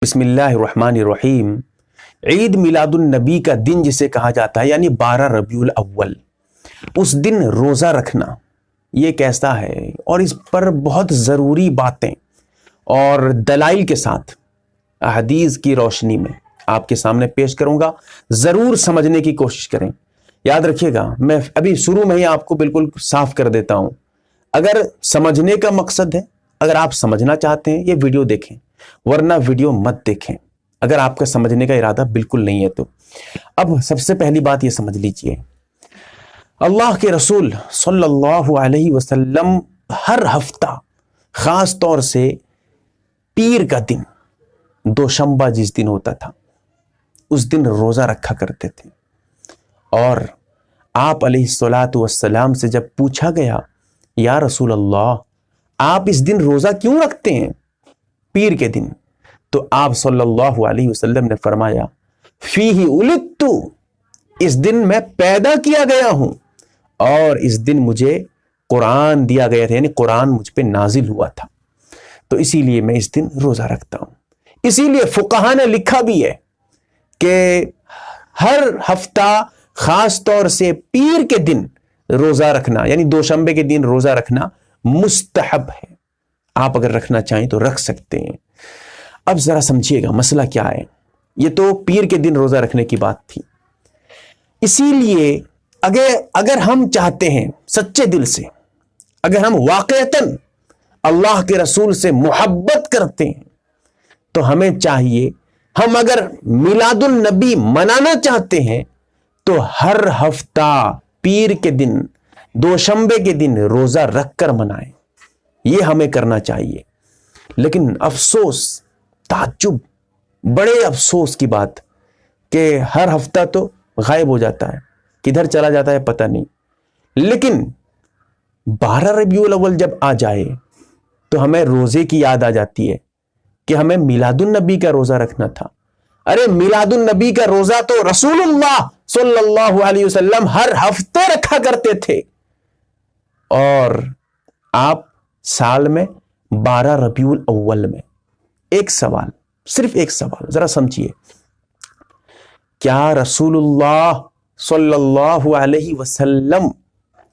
بسم اللہ الرحمن الرحیم۔ عید میلاد النبی کا دن جسے کہا جاتا ہے یعنی 12 ربیع الاول، اس دن روزہ رکھنا یہ کیسا ہے اور اس پر بہت ضروری باتیں اور دلائل کے ساتھ احادیث کی روشنی میں آپ کے سامنے پیش کروں گا، ضرور سمجھنے کی کوشش کریں۔ یاد رکھیے گا، میں ابھی شروع میں ہی آپ کو بالکل صاف کر دیتا ہوں، اگر سمجھنے کا مقصد ہے، اگر آپ سمجھنا چاہتے ہیں یہ ویڈیو دیکھیں، ورنہ ویڈیو مت دیکھیں اگر آپ کا سمجھنے کا ارادہ بالکل نہیں ہے تو۔ اب سب سے پہلی بات یہ سمجھ لیجئے، اللہ کے رسول صلی اللہ علیہ وسلم ہر ہفتہ، خاص طور سے پیر کا دن، دوشنبہ جس دن ہوتا تھا، اس دن روزہ رکھا کرتے تھے۔ اور آپ علیہ الصلاۃ والسلام سے جب پوچھا گیا، یا رسول اللہ آپ اس دن روزہ کیوں رکھتے ہیں پیر کے دن، تو آپ صلی اللہ علیہ وسلم نے فرمایا، فیہ ولدت، اس دن میں پیدا کیا گیا ہوں اور اس دن مجھے قرآن دیا گیا تھا، یعنی قرآن مجھ پہ نازل ہوا تھا، تو اسی لیے میں اس دن روزہ رکھتا ہوں۔ اسی لیے فقہا نے لکھا بھی ہے کہ ہر ہفتہ خاص طور سے پیر کے دن روزہ رکھنا، یعنی دوشنبے کے دن روزہ رکھنا مستحب ہے، آپ اگر رکھنا چاہیں تو رکھ سکتے ہیں۔ اب ذرا سمجھیے گا مسئلہ کیا ہے، یہ تو پیر کے دن روزہ رکھنے کی بات تھی۔ اسی لیے اگر ہم چاہتے ہیں سچے دل سے، اگر ہم واقعتاً اللہ کے رسول سے محبت کرتے ہیں، تو ہمیں چاہیے، ہم اگر میلاد النبی منانا چاہتے ہیں تو ہر ہفتہ پیر کے دن، دوشنبے کے دن روزہ رکھ کر منائیں، یہ ہمیں کرنا چاہیے۔ لیکن افسوس، تعجب، بڑے افسوس کی بات کہ ہر ہفتہ تو غائب ہو جاتا ہے، کدھر چلا جاتا ہے پتہ نہیں، لیکن 12 ربیع الاول جب آ جائے تو ہمیں روزے کی یاد آ جاتی ہے کہ ہمیں میلاد النبی کا روزہ رکھنا تھا۔ ارے میلاد النبی کا روزہ تو رسول اللہ صلی اللہ علیہ وسلم ہر ہفتے رکھا کرتے تھے، اور آپ سال میں 12 ربیع الاول میں۔ ایک سوال، صرف ایک سوال، ذرا سمجھیے، کیا رسول اللہ صلی اللہ علیہ وسلم،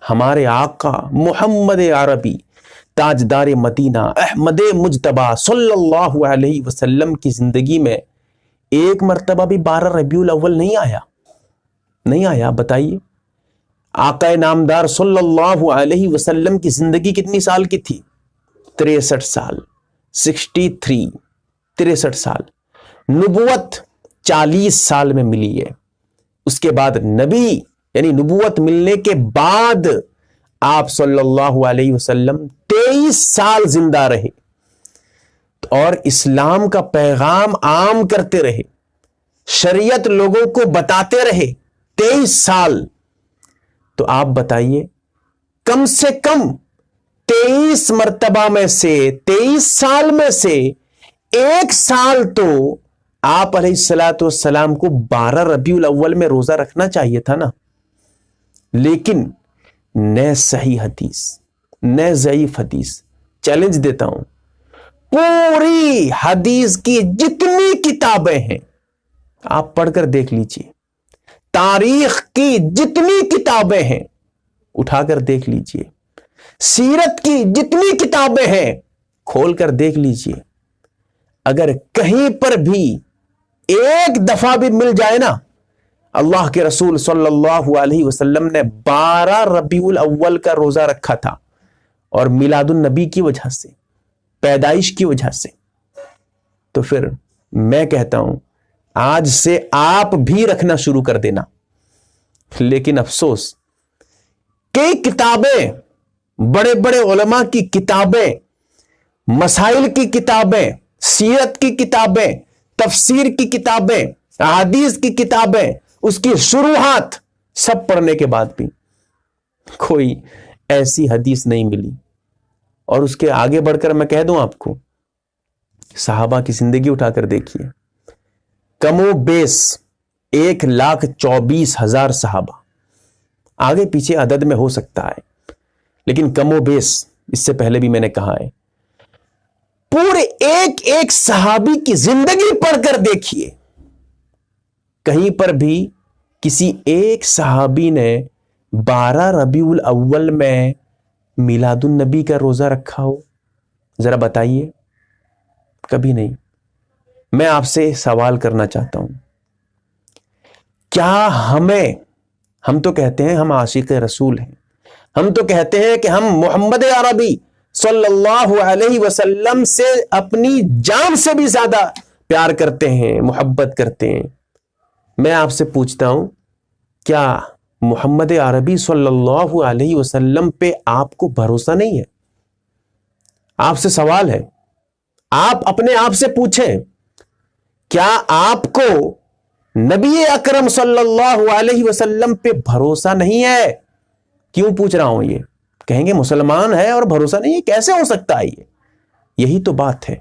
ہمارے آقا محمد عربی تاجدار مدینہ احمد مجتبیٰ صلی اللہ علیہ وسلم کی زندگی میں ایک مرتبہ بھی 12 ربیع الاول نہیں آیا؟ بتائیے، آقا نامدار صلی اللہ علیہ وسلم کی زندگی کتنی سال کی تھی؟ 63 سال، 63 سال۔ نبوت 40 سال میں ملی ہے، اس کے بعد نبی یعنی نبوت ملنے کے بعد آپ صلی اللہ علیہ وسلم 23 سال زندہ رہے اور اسلام کا پیغام عام کرتے رہے، شریعت لوگوں کو بتاتے رہے 23 سال۔ تو آپ بتائیے، کم سے کم 23 مرتبہ میں سے، 23 سال میں سے ایک سال تو آپ علیہ الصلاۃ والسلام کو 12 ربیع الاول میں روزہ رکھنا چاہیے تھا نا۔ لیکن نہ صحیح حدیث نہ ضعیف حدیث، چیلنج دیتا ہوں، پوری حدیث کی جتنی کتابیں ہیں آپ پڑھ کر دیکھ لیجئے، تاریخ کی جتنی کتابیں ہیں اٹھا کر دیکھ لیجئے، سیرت کی جتنی کتابیں ہیں کھول کر دیکھ لیجئے، اگر کہیں پر بھی ایک دفعہ بھی مل جائے نا اللہ کے رسول صلی اللہ علیہ وسلم نے 12 ربیع الاول کا روزہ رکھا تھا، اور میلاد النبی کی وجہ سے، پیدائش کی وجہ سے، تو پھر میں کہتا ہوں آج سے آپ بھی رکھنا شروع کر دینا۔ لیکن افسوس، کئی کتابیں، بڑے بڑے علماء کی کتابیں، مسائل کی کتابیں، سیرت کی کتابیں، تفسیر کی کتابیں، احادیث کی کتابیں، اس کی شروحات سب پڑھنے کے بعد بھی کوئی ایسی حدیث نہیں ملی۔ اور اس کے آگے بڑھ کر میں کہہ دوں آپ کو، صحابہ کی زندگی اٹھا کر دیکھیے، کم و بیش 1,24,000 صحابہ، آگے پیچھے عدد میں ہو سکتا ہے لیکن کم و بیش، اس سے پہلے بھی میں نے کہا ہے، پورے ایک ایک صحابی کی زندگی پڑھ کر دیکھیے، کہیں پر بھی کسی ایک صحابی نے 12 ربیع الاول میں میلاد النبی کا روزہ رکھا ہو؟ ذرا بتائیے، کبھی نہیں۔ میں آپ سے سوال کرنا چاہتا ہوں، کیا ہم تو کہتے ہیں ہم عاشق رسول ہیں، ہم تو کہتے ہیں کہ ہم محمد عربی صلی اللہ علیہ وسلم سے اپنی جان سے بھی زیادہ پیار کرتے ہیں، محبت کرتے ہیں۔ میں آپ سے پوچھتا ہوں، کیا محمد عربی صلی اللہ علیہ وسلم پہ آپ کو بھروسہ نہیں ہے؟ آپ سے سوال ہے، آپ اپنے آپ سے پوچھیں، کیا آپ کو نبی اکرم صلی اللہ علیہ وسلم پہ بھروسہ نہیں ہے؟ کیوں پوچھ رہا ہوں؟ یہ کہیں گے مسلمان ہے اور بھروسہ نہیں ہے، کیسے ہو سکتا ہے؟ یہی تو بات ہے۔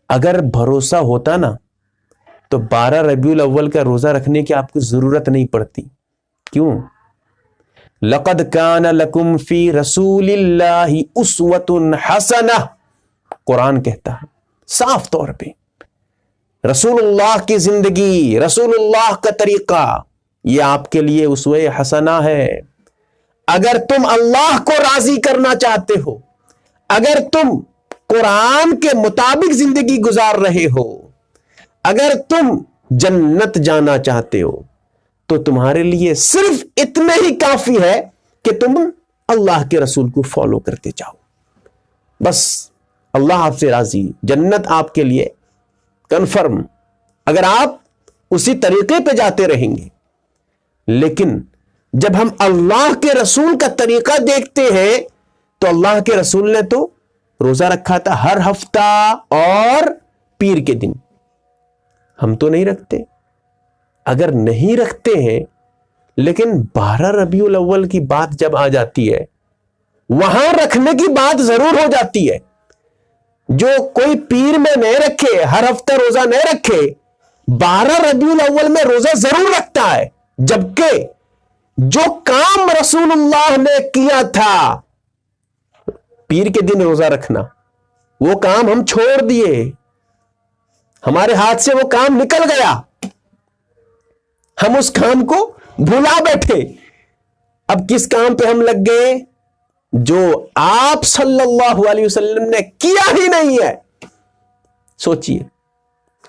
اگر بھروسہ ہوتا نا تو 12 ربیع الاول کا روزہ رکھنے کی آپ کو ضرورت نہیں پڑتی۔ کیوں؟ لقد کان لکم فی رسول اللہ اسوۃ حسنہ، قرآن کہتا ہے صاف طور پہ، رسول اللہ کی زندگی، رسول اللہ کا طریقہ، یہ آپ کے لیے اسوہ حسنہ ہے۔ اگر تم اللہ کو راضی کرنا چاہتے ہو، اگر تم قرآن کے مطابق زندگی گزار رہے ہو، اگر تم جنت جانا چاہتے ہو، تو تمہارے لیے صرف اتنے ہی کافی ہے کہ تم اللہ کے رسول کو فالو کرتے جاؤ۔ بس اللہ آپ سے راضی، جنت آپ کے لیے کنفرم، اگر آپ اسی طریقے پہ جاتے رہیں گے۔ لیکن جب ہم اللہ کے رسول کا طریقہ دیکھتے ہیں تو اللہ کے رسول نے تو روزہ رکھا تھا ہر ہفتہ اور پیر کے دن، ہم تو نہیں رکھتے۔ اگر نہیں رکھتے ہیں لیکن 12 ربیع الاول کی بات جب آ جاتی ہے، وہاں رکھنے کی بات ضرور ہو جاتی ہے۔ جو کوئی پیر میں نہیں رکھے، ہر ہفتہ روزہ نہیں رکھے، 12 ربیع الاول میں روزہ ضرور رکھتا ہے، جبکہ جو کام رسول اللہ نے کیا تھا پیر کے دن روزہ رکھنا، وہ کام ہم چھوڑ دیے، ہمارے ہاتھ سے وہ کام نکل گیا، ہم اس کام کو بھلا بیٹھے۔ اب کس کام پہ ہم لگ گئے؟ جو آپ صلی اللہ علیہ وسلم نے کیا ہی نہیں ہے۔ سوچئے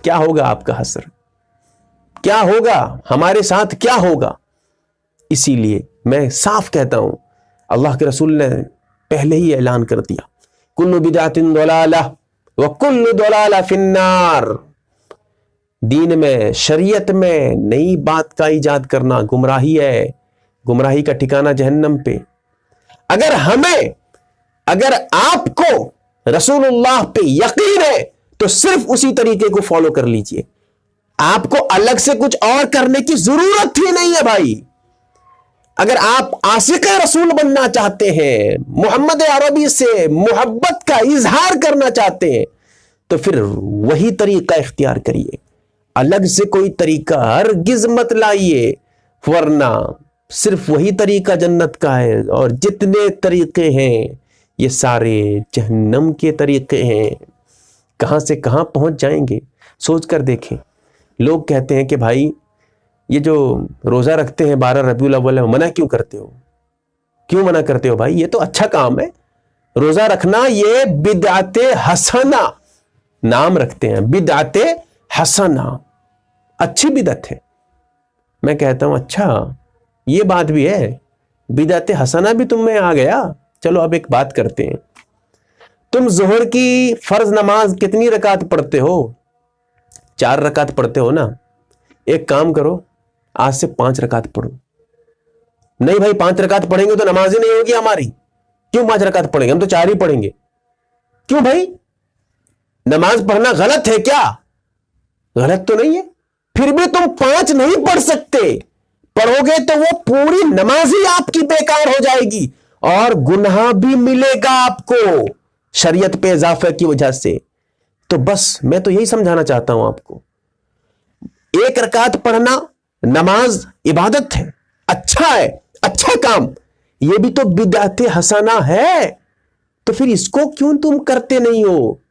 کیا ہوگا آپ کا حسر، کیا ہوگا ہمارے ساتھ، کیا ہوگا؟ اسی لیے میں صاف کہتا ہوں، اللہ کے رسول نے پہلے ہی اعلان کر دیا، کل بدعۃ ضلالہ وکل ضلالہ فی النار۔ دین میں، شریعت میں نئی بات کا ایجاد کرنا گمراہی ہے، گمراہی کا ٹھکانہ جہنم پہ۔ اگر آپ کو رسول اللہ پہ یقین ہے تو صرف اسی طریقے کو فالو کر لیجئے، آپ کو الگ سے کچھ اور کرنے کی ضرورت ہی نہیں ہے بھائی۔ اگر آپ عاشق رسول بننا چاہتے ہیں، محمد عربی سے محبت کا اظہار کرنا چاہتے ہیں، تو پھر وہی طریقہ اختیار کریے، الگ سے کوئی طریقہ ہرگز مت لائیے، ورنہ صرف وہی طریقہ جنت کا ہے، اور جتنے طریقے ہیں یہ سارے جہنم کے طریقے ہیں، کہاں سے کہاں پہنچ جائیں گے۔ سوچ کر دیکھیں، لوگ کہتے ہیں کہ بھائی یہ جو روزہ رکھتے ہیں 12 ربیع الاول میں، منع کیوں کرتے ہو؟ کیوں منع کرتے ہو بھائی؟ یہ تو اچھا کام ہے، روزہ رکھنا یہ بدعت حسنہ نام رکھتے ہیں، بدعت حسنہ، اچھی بدعت ہے۔ میں کہتا ہوں اچھا یہ بات بھی ہے، بدعت حسنہ بھی تم میں آ گیا۔ چلو اب ایک بات کرتے ہیں، تم ظہر کی فرض نماز کتنی رکعت پڑھتے ہو؟ 4 رکعت پڑھتے ہو نا؟ ایک کام کرو، آج سے 5 رکعت پڑھو۔ نہیں بھائی 5 رکعت پڑھیں گے تو نماز ہی نہیں ہوگی ہماری۔ کیوں 5 رکعت پڑھیں گے؟ ہم تو 4 ہی پڑھیں گے۔ کیوں بھائی؟ نماز پڑھنا غلط ہے کیا؟ غلط تو نہیں ہے، پھر بھی تم 5 نہیں پڑھ سکتے، پڑھو گے تو وہ پوری نماز ہی آپ کی بیکار ہو جائے گی، اور گناہ بھی ملے گا آپ کو شریعت پہ اضافہ کی وجہ سے۔ تو بس میں تو یہی سمجھانا چاہتا ہوں آپ کو، 1 رکعت پڑھنا نماز عبادت ہے، اچھا ہے، اچھا کام، یہ بھی تو بدعت حسنہ ہے۔ تو پھر اس کو کیوں تم کرتے نہیں ہو؟